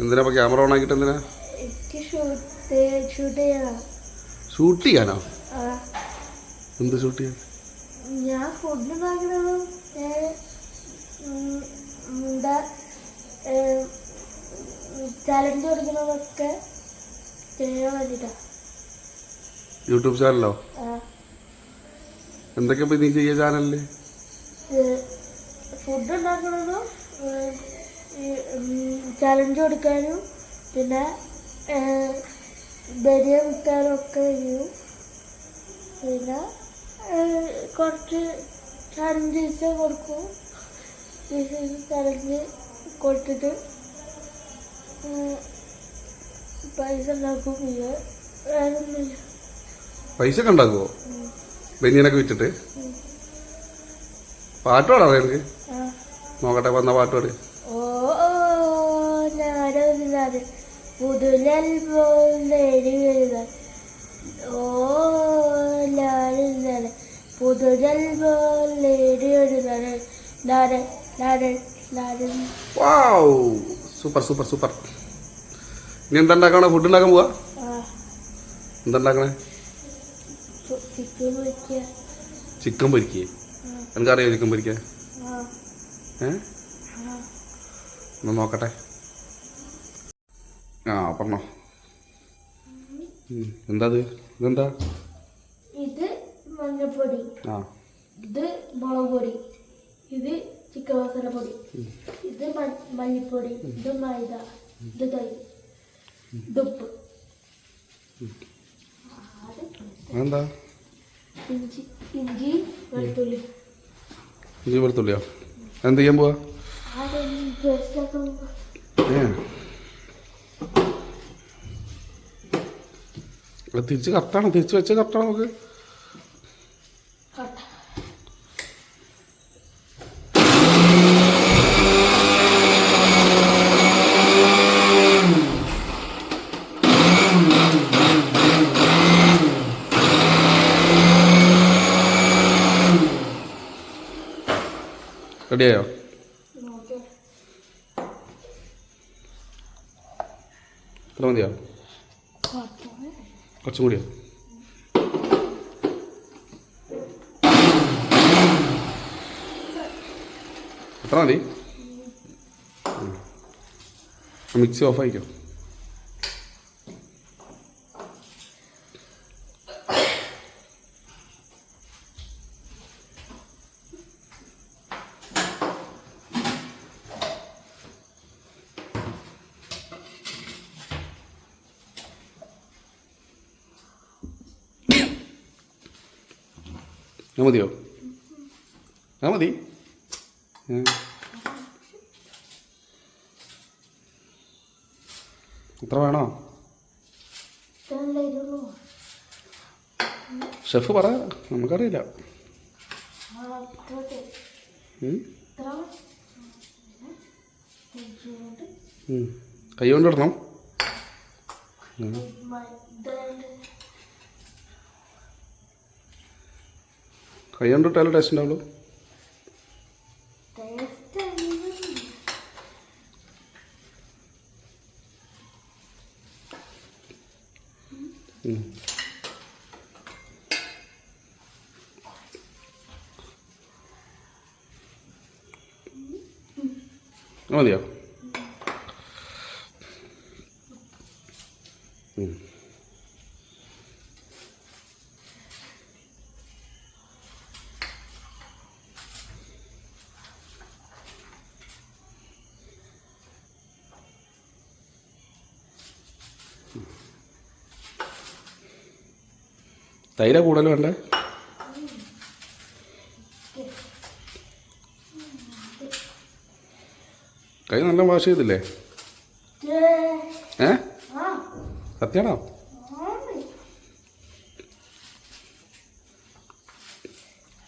എന്തിനാ ഇപ്പൊ camera on ആക്കിട്ട് എന്തിനാ? ഷൂട്ട് ചെയ്യാനോ? എന്ത് ഷൂട്ട് ചെയ്യാൻ? ഞാൻ ഫുഡ് ഉണ്ടാക്കുന്നതും ചലഞ്ച് കൊടുക്കുന്നതൊക്കെ ചെയ്യാൻ വേണ്ടിട്ടാ. യൂട്യൂബ് ചാനലോ? എന്തൊക്കെ നീ ചെയ്യ ചാനലില്? ഫുഡ് ഉണ്ടാക്കുന്നതും ചലഞ്ച് കൊടുക്കാനും പിന്നെ ബരിയ വിൽക്കാനും ഒക്കെ ചെയ്യും. പിന്നെ കുറച്ച് ചലഞ്ചസ് കൊടുക്കും. ചലഞ്ച് കൊടുത്തിട്ട് പൈസ ഉണ്ടാക്കും. വേറൊന്നുമില്ല. പൈസ ഒക്കെ ഉണ്ടാക്കുവോ ബനിയനൊക്കെ വിറ്റിട്ട്? പാട്ട് പാടാം എനിക്ക്? നോക്കട്ടെ, വന്ന പാട്ട് പാട്. ഞാനൊന്നില്ലാതെ പുതുലൽ നേടി വരുന്നത്. ഞാനില്ലാതെ പുതുലൽ നേടി വരുന്നത്. Super super super. ഇനി എന്താ ഉണ്ടാക്കണോ? ഫുഡ് ഉണ്ടാക്കാൻ പോവാ? എന്താ ഉണ്ടാക്കണേ? ചിക്കൻ പൊരിക്കേ? എനിക്കറിയാം ചിക്കൻ പൊരിക്കാൻ. ഒന്ന് നോക്കട്ടെ. പറഞ്ഞോ. എന്താ ഇതെന്താ? ഇത് മഞ്ഞപ്പൊടി, ഇത് മുളക് പൊടി, ഇത് ചിക്കൻ മസാല പൊടി, ഇത് മല്ലിപ്പൊടി, ഇത് മൈദ, ഇത് തൈര്, ഇത് ഉപ്പ്. എന്താ? ഇഞ്ചി വെളുത്തുള്ളി. ഇഞ്ചി വെളുത്തുള്ളിയോ? എന്ത് ചെയ്യാൻ പോവാ? തിരിച്ച് കറക്റ്റാണോ? തിരിച്ച് വെച്ച കറക്റ്റാണോ? നമുക്ക് റെഡിയായോ? എത്ര മതിയോ? കുറച്ചും കൂടിയോ? എത്ര മതി? മിക്സി ഓഫ് ആയിക്കോ. മതിയോ? മതി. എത്ര വേണോ? ഷെഫ് പറ, നമുക്കറിയില്ല. കൈ കൊണ്ട് ഇടണം. കൈ കൊണ്ട് ഇട്ടാലും ടേസ്റ്റ് ഉണ്ടാവുള്ളൂ. മതിയോ? തൈര കൂടുതൽ വേണ്ടേ? കൈ നല്ല വാഷ് ചെയ്തില്ലേ? സത്യാണോ?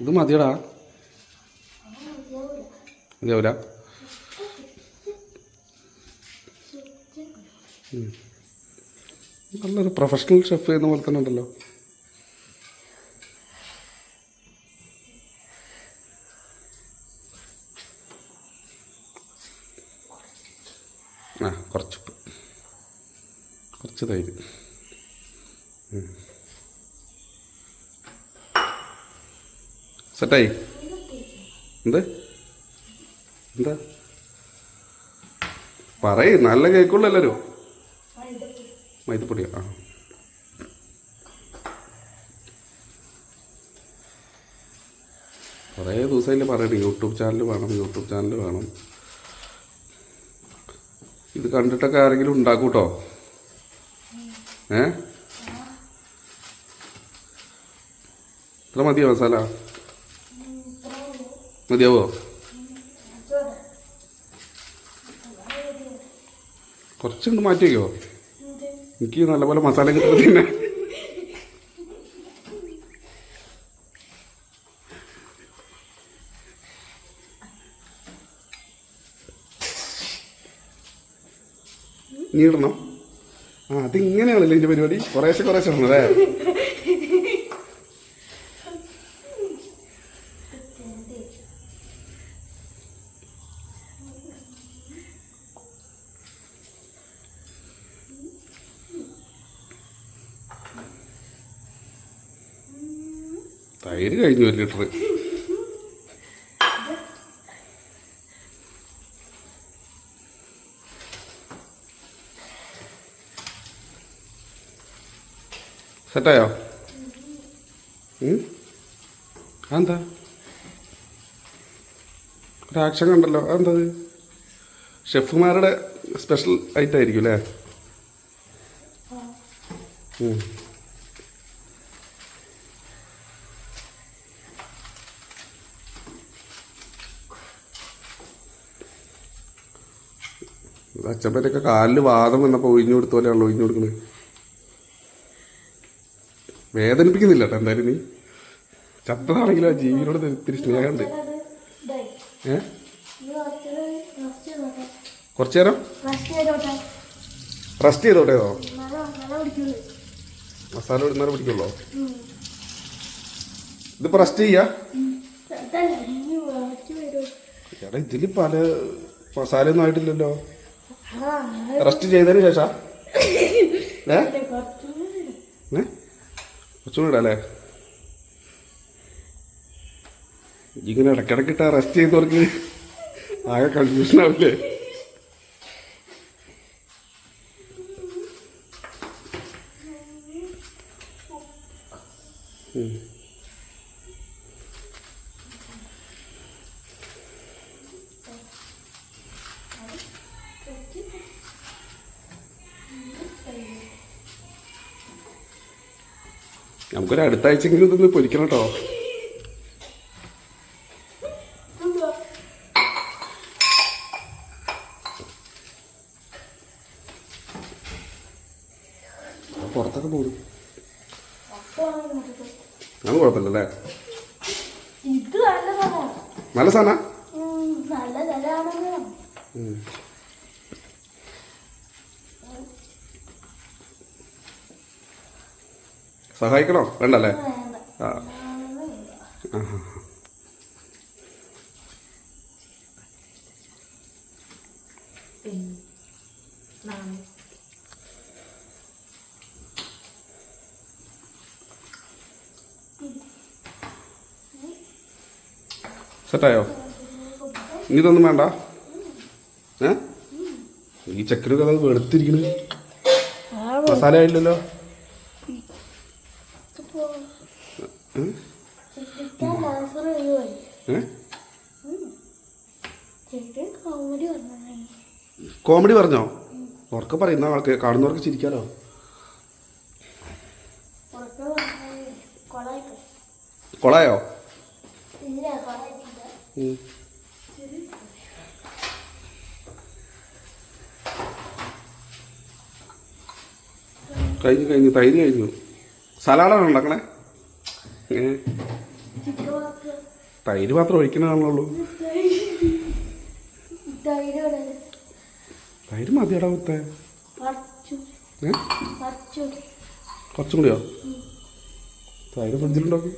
ഇത് മതിയടാ. മതിയാവൂല? നല്ലൊരു പ്രൊഫഷണൽ ഷെഫ് ചെയ്യുന്ന പോലെ തന്നെ ഉണ്ടല്ലോ. ആ കുറച്ച് ഉപ്പ്, കുറച്ച് തൈര്. സെറ്റായി. എന്ത് എന്താ പറയും, നല്ല കേൾക്കുള്ളൂ എല്ലാവരും. മൈദപ്പൊടിയോ? ആ കുറേ ദിവസമായില്ലേ പറയണേ യൂട്യൂബ് ചാനൽ വേണം. ഇത് കണ്ടിട്ടൊക്കെ ആരെങ്കിലും ഉണ്ടാക്കും കേട്ടോ. ഇത്ര മതിയോ മസാല? മതിയാവോ? കുറച്ചുകൊണ്ട് മാറ്റി വയ്ക്കോ? എനിക്ക് നല്ലപോലെ മസാല കിട്ടുന്നത് തന്നെ. നീ ഇടണം. ആ അതിങ്ങനെയാണല്ലോ ഇതിൻ്റെ പരിപാടി. കുറേശ്ശെ ഇടണം അല്ലേ? തൈര് കഴിഞ്ഞു 1 ലിറ്റർ. സെറ്റായോ? അതെന്താ ഒരു ആക്ഷൻ കണ്ടല്ലോ? അതെന്താ? ഷെഫുമാരുടെ സ്പെഷ്യൽ ഐറ്റം ആയിരിക്കും അല്ലേ? അച്ചപ്പനൊക്കെ കാലിൽ വാദം വന്നപ്പോൾ ഒഴിഞ്ഞു കൊടുത്ത പോലെയാണല്ലോ ഒഴിഞ്ഞു കൊടുക്കുന്നത്. വേദനിപ്പിക്കുന്നില്ല കേട്ടോ എന്തായാലും. നീ ചത്തതാണെങ്കിലും ആ ജീവിയോട് ഇത്തിരി സ്നേഹമുണ്ട്. കുറച്ചു നേരം റെസ്റ്റ് ചെയ്തോട്ടേതോ? മസാല ഇടുന്നേരം പിടിക്കുള്ളോ? ഇതിപ്പോ റെസ്റ്റ് ചെയ്യാ? എടാ ഇതില് പല മസാലയൊന്നും ആയിട്ടില്ലല്ലോ. റെസ്റ്റ് ചെയ്തതിന് ശേഷം കുറച്ചുകൂടി ഇടാല്ലേ? ഇങ്ങനെ ഇടയ്ക്കിടയ്ക്കിട്ടാ റെസ്റ്റ് ചെയ്തവർക്ക് ആകെ കൺഫ്യൂഷൻ ആവില്ലേ? നമുക്കൊരു അടുത്ത ആഴ്ചയെങ്കിലും ഇതൊന്ന് പൊരിക്കണം കേട്ടോ. പുറത്തൊക്കെ പോകും. അത് കുഴപ്പമില്ലല്ലേ? നല്ല സാധനം. സഹായിക്കണോ? വേണ്ടല്ലേ? ആ സെറ്റായോ? ഇനി ഇതൊന്നും വേണ്ട. ഈ ചക്കരൊക്കെ അത് വെളുത്തിരിക്കണ്. മസാല ആയില്ലല്ലോ. കോമഡി പറഞ്ഞോ? ഉറക്കെ പറയുന്ന ആൾക്ക് കാണുന്നവർക്ക് ചിരിക്കാലോ. കൊളായോ? കഴിഞ്ഞു തൈര് കഴിഞ്ഞു. സലാഡാണ് ഉണ്ടാക്കണേ? തൈര് മാത്രം ഒഴിക്കണതാണല്ലോ. തൈര് മതിയടാ മുത്തേ. കുറച്ചും കൂടിയോ? തൈര് ഫ്രിഡ്ജിലുണ്ടാക്കി.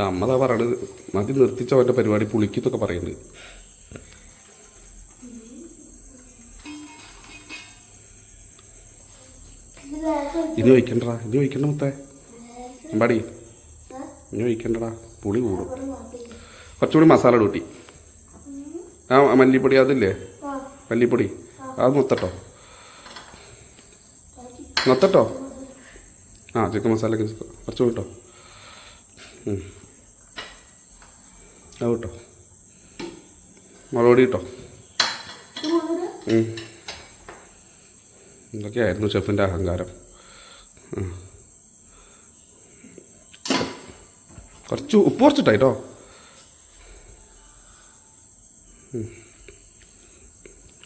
അമ്മതാ പറയണത് മതി നിർത്തിച്ച അവൻ്റെ പരിപാടി പുളിക്കുന്നൊക്കെ പറയുന്നുണ്ട്. ഇനി ഒഴിക്കണ്ടടാ, ഇനി ഒഴിക്കണ്ട മുത്തേ. അമ്പാടി ഇനി ഒഴിക്കണ്ടടാ, പുളി കൂടും. കുറച്ചുകൂടി മസാല കൂട്ടി. ആ മല്ലിപ്പൊടി അതില്ലേ, മല്ലിപ്പൊടി അത് മൊത്തട്ടോ, മൊത്തട്ടോ. ആ ചിക്കൻ മസാല കുറച്ച് കിട്ടോ. അത് കിട്ടോ, മുളക് പൊടി കിട്ടോ. ഇതൊക്കെയായിരുന്നു ഷെഫിൻ്റെ അഹങ്കാരം. കുറച്ച് ഉപ്പ് കുറച്ചിട്ടായിട്ടോ.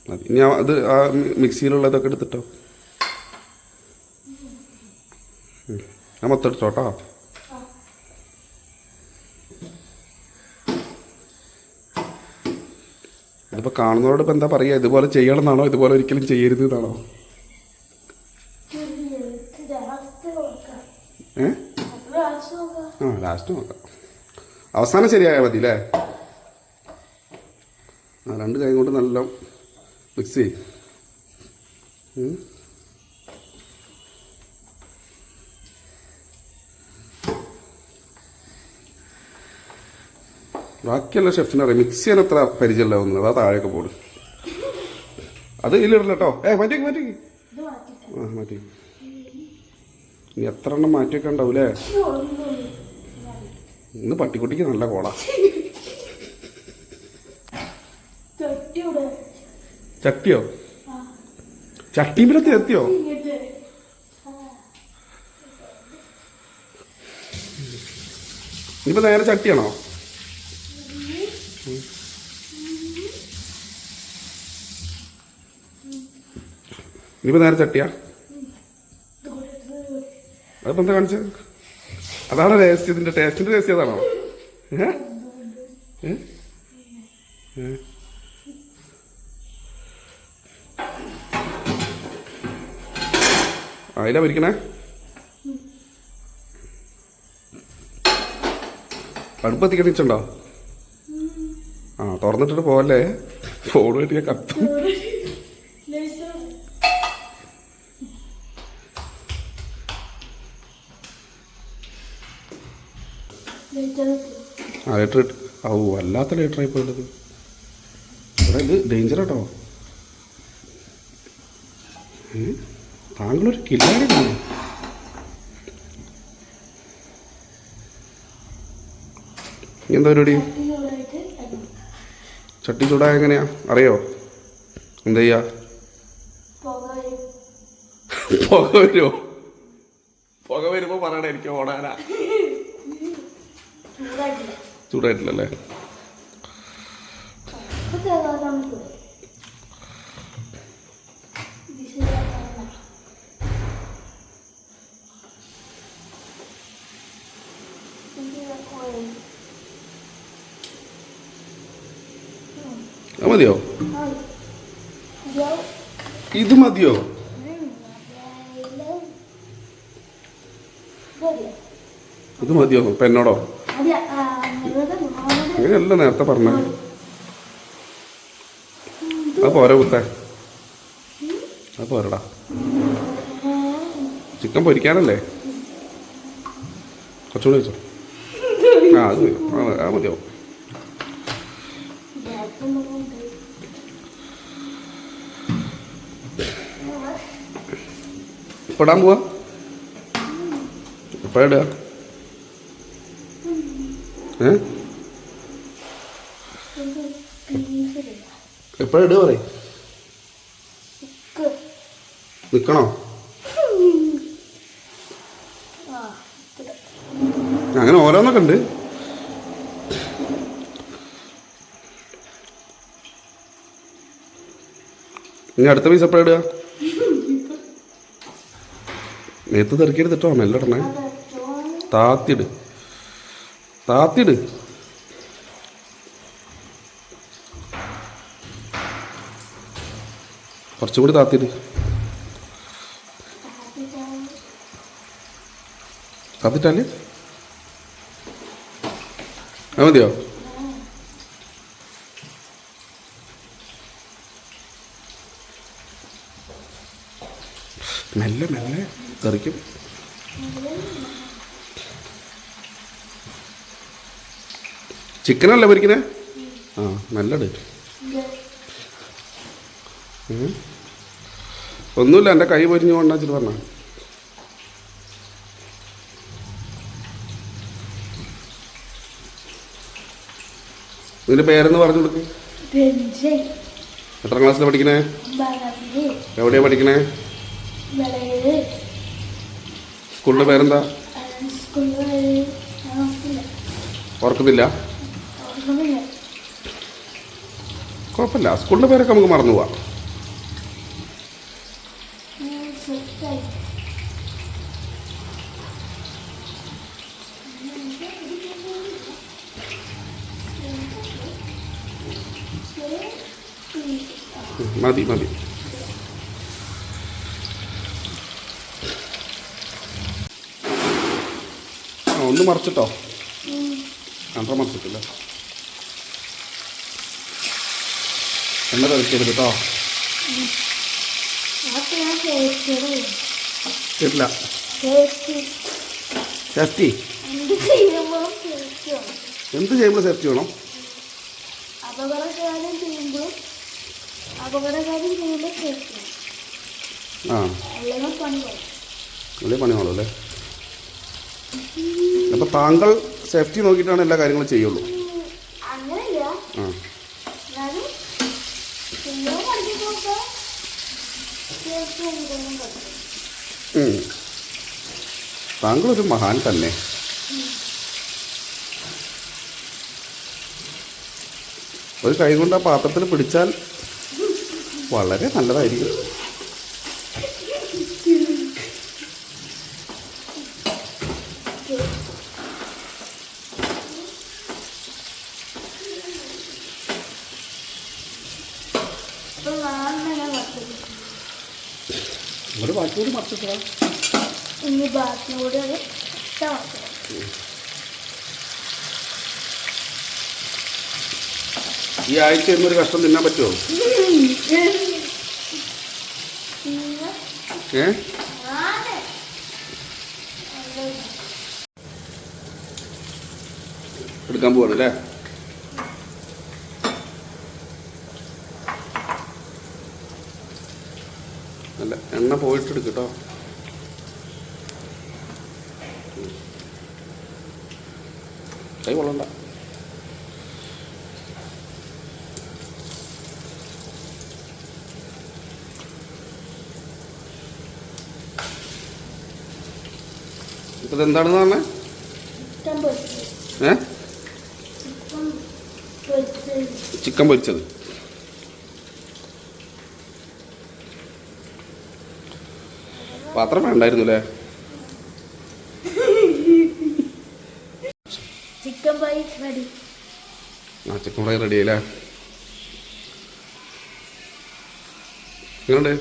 മതി. ഇനി അത് ആ മിക്സിയിലുള്ളതൊക്കെ എടുത്തിട്ടോ. ഞാൻ മൊത്തം എടുത്തോട്ടോ. ഇതിപ്പോൾ കാണുന്നവരോട് ഇപ്പം എന്താ പറയുക, ഇതുപോലെ ചെയ്യണം എന്നാണോ, ഇതുപോലെ ഒരിക്കലും ചെയ്യരുത് എന്നാണോ? ആ ലാസ്റ്റ് നോക്കാം. അവസാനം ശരിയായാൽ മതി അല്ലേ? ആ രണ്ട് കൈ കൊണ്ട് നല്ല മിക്സ് ചെയ്യും. ബാക്കിയുള്ള ഷെഫിനറിയാം മിക്സ് ചെയ്യാൻ അത്ര പരിചയമില്ല തോന്നുന്നത്. അത് താഴെയൊക്കെ പോടും. അത് ഇതിലിടില്ല കേട്ടോ. മാറ്റി ആ മാറ്റി. ഇനി എത്ര എണ്ണം മാറ്റിയൊക്കെ ഉണ്ടാവൂലേ? ഇന്ന് പട്ടിക്കുട്ടിക്ക് നല്ല കോള. ചട്ടിയോ? ചട്ടിയിലത്തി എത്തിയോ? ഇനിയിപ്പോ നേരെ ചട്ടിയാണോ? ഇനിയിപ്പോ നേരെ ചട്ടിയാ? അതിപ്പോ എന്താ കാണിച്ചത്? അതാണ് ടേസ്റ്റ്. ഇതിന്റെ ടേസ്റ്റിന്റെ ടേസ്റ്റ് അതാണോ? അതിലാ പൊരിക്കണേ? അടുപ്പ് എത്തിക്കണിച്ചുണ്ടോ? ആ തുറന്നിട്ടിട്ട് പോവല്ലേ, ഫോൺ കിട്ടിയ കത്തും. ആ ലേറ്റർ ഓ വല്ലാത്ത ലേറ്ററായി പോയത്. ഇവിടെ ഇത് ഡേഞ്ചർ കേട്ടോ. താങ്കളൊരു കില്ലാടിയാണ്. എന്താ പരിപാടി? ചട്ടി ചൂടായ എങ്ങനെയാ അറിയോ? എന്താ ചെയ്യാ? പുക വരുമോ? പുക വരുമ്പോ പറയണ എനിക്ക് ഓടാനാ. ചൂടായിട്ടില്ലല്ലേ? മതിയോ? ഇത് മതിയോ? ഇത് മതിയോ? ഇപ്പൊ എന്നോടോ? അങ്ങനെയല്ല നേരത്തെ പറഞ്ഞ. അത് പോരാ കുത്തേ, അത് പോരടാ. ചിക്കൻ പൊരിക്കാനല്ലേ? കുറച്ചുകൂടി വെച്ചോ. ആ അത് ആ മതിയാവും. ഇടാൻ പോവാ? എപ്പോഴാ? എപ്പോഴിടുക പറയും. നിക്കണോ? അങ്ങനെ ഓരോന്നൊക്കെ ഉണ്ട്. ഇനി അടുത്ത പീസ് എപ്പോഴിടുക? നേരത്തെ തെറിക്കരുത് കേട്ടോ, മെല്ലിടണേ. താത്തിട് താത്തിട്. കുറച്ചുകൂടി താത്തിട്. താത്തിട്ടാല് അത് മതിയോ? മെല്ലെ മെല്ലെ. തെറിക്കും. ചിക്കനല്ലേ പൊരിക്കണേ? ആ നല്ലത്. ഒന്നുമില്ല, എൻ്റെ കൈ പൊരിഞ്ഞു കൊണ്ടാച്ചിട്ട് പറഞ്ഞ. ഇതിൻ്റെ പേരെന്ന് പറഞ്ഞു കൊടുക്ക്. എത്ര ക്ലാസ്സിലാണ് പഠിക്കണേ? എവിടെയാണ് പഠിക്കണേ? സ്കൂളിൻ്റെ പേരെന്താ? ഓർക്കുന്നില്ല? കുഴപ്പമില്ല, സ്കൂളിൻ്റെ പേരൊക്കെ നമുക്ക് മറന്നു പോവാം. മതി മതി. ആ ഒന്ന് മറിച്ചിട്ടോ? അത്ര മറിച്ചിട്ടില്ല. എണ്ണ തെളിക്കരുത് കേട്ടോ. കേട്ടില്ല. സേഫ്റ്റി എന്ത് ചെയ്യുമ്പോൾ സേഫ്റ്റി വേണം? ആ വലിയ പണി വേണം അല്ലേ? അപ്പം താങ്കൾ സേഫ്റ്റി നോക്കിയിട്ടാണ് എല്ലാ കാര്യങ്ങളും ചെയ്യുള്ളൂ. ആ താങ്കളൊരു മഹാൻ തന്നെ. ഒരു കൈ കൊണ്ട് ആ പാത്രത്തിൽ പിടിച്ചാൽ വളരെ നല്ലതായിരിക്കും. ഒരു ബാക്കിയോട് മറിച്ചിട്ടാ. ഇനി ബാക്കിയോട് ഈ ആഴ്ച എന്നൊരു കഷ്ടം തിന്നാൻ പറ്റുമോ? എടുക്കാൻ പോവാണല്ലേ? അല്ല, എണ്ണ പോയിട്ട് എടുക്കട്ടോ. കൈ കൊള്ളണ്ട. ഇപ്പം ഇതെന്താണെന്ന് പറഞ്ഞേ? ചിക്കൻ പൊരിച്ചത്. പാത്രം വേണ്ടായിരുന്നു അല്ലേ? Chicken fry ready. ആ ചിക്കൻ ഫ്രൈ റെഡി ആയില്ലേ? എങ്ങനെയുണ്ട്?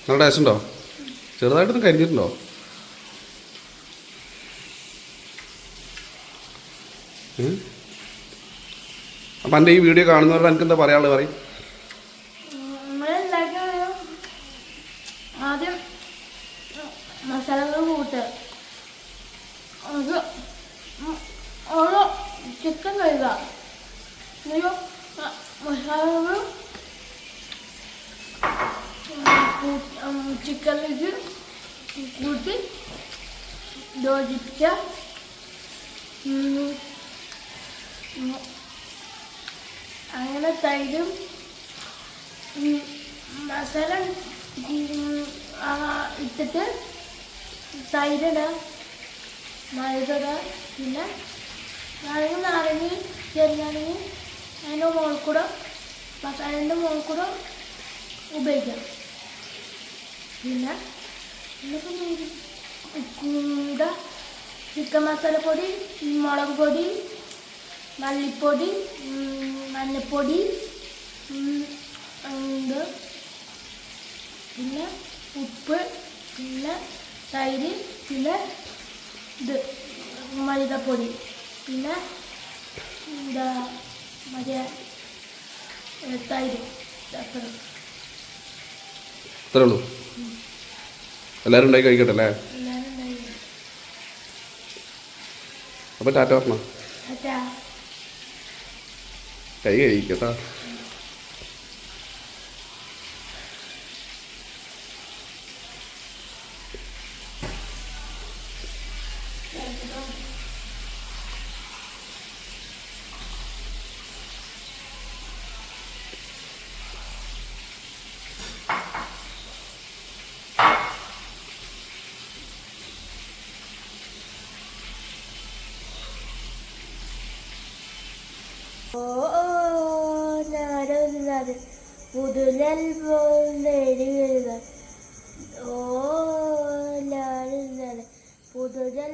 നല്ല ടേസ്റ്റ് ഉണ്ടോ? ചെറുതായിട്ടൊന്ന് കരിഞ്ഞിട്ടുണ്ടോ? അപ്പം എൻ്റെ ഈ വീഡിയോ കാണുന്നവരോട് എനിക്ക് എന്താ പറയാനുള്ളത്? പറയും. ആദ്യം മസാലകൾ കൂട്ടുക. അത് ഓരോ ചിക്കൻ കഴുകുക. മസാലകൾ ചിക്കനിലേക്ക് കൂട്ടി യോജിപ്പിച്ച അങ്ങനെ തൈരും മസാല ഇട്ടിട്ട് തൈരിട, മൈദട, പിന്നെ നാരങ്ങ ചെറുനാരങ്ങ അതിൻ്റെ മുകളിൽ കൂടെ മസാലേൻ്റെ മുകളിൽ കൂടെ ഉപയോഗിക്കാം. പിന്നെ കൂടെ ചിക്കൻ മസാലപ്പൊടി, മുളക് പൊടി, മല്ലിപ്പൊടി, മഞ്ഞൾപ്പൊടി, പിന്നെ ഉപ്പ്, പിന്നെ തൈര്, പിന്നെ ഇത് മൈദപ്പൊടി, പിന്നെ എന്താ മറ്റേ തൈര്. ഇത്രേ ഉള്ളൂ. എല്ലാവരും ഉണ്ടായി കഴിക്കട്ടെ അല്ലേ? എല്ലാവരും ഉണ്ടായി. അപ്പോൾ ടാറ്റ പറഞ്ഞോ. അച്ഛാ കൈ കഴിക്കട്ടാ. നാടുന്നത് പുതുനൽ നേടി വരുന്നത്. ഓ നാടുന്നത് പുതുനൽ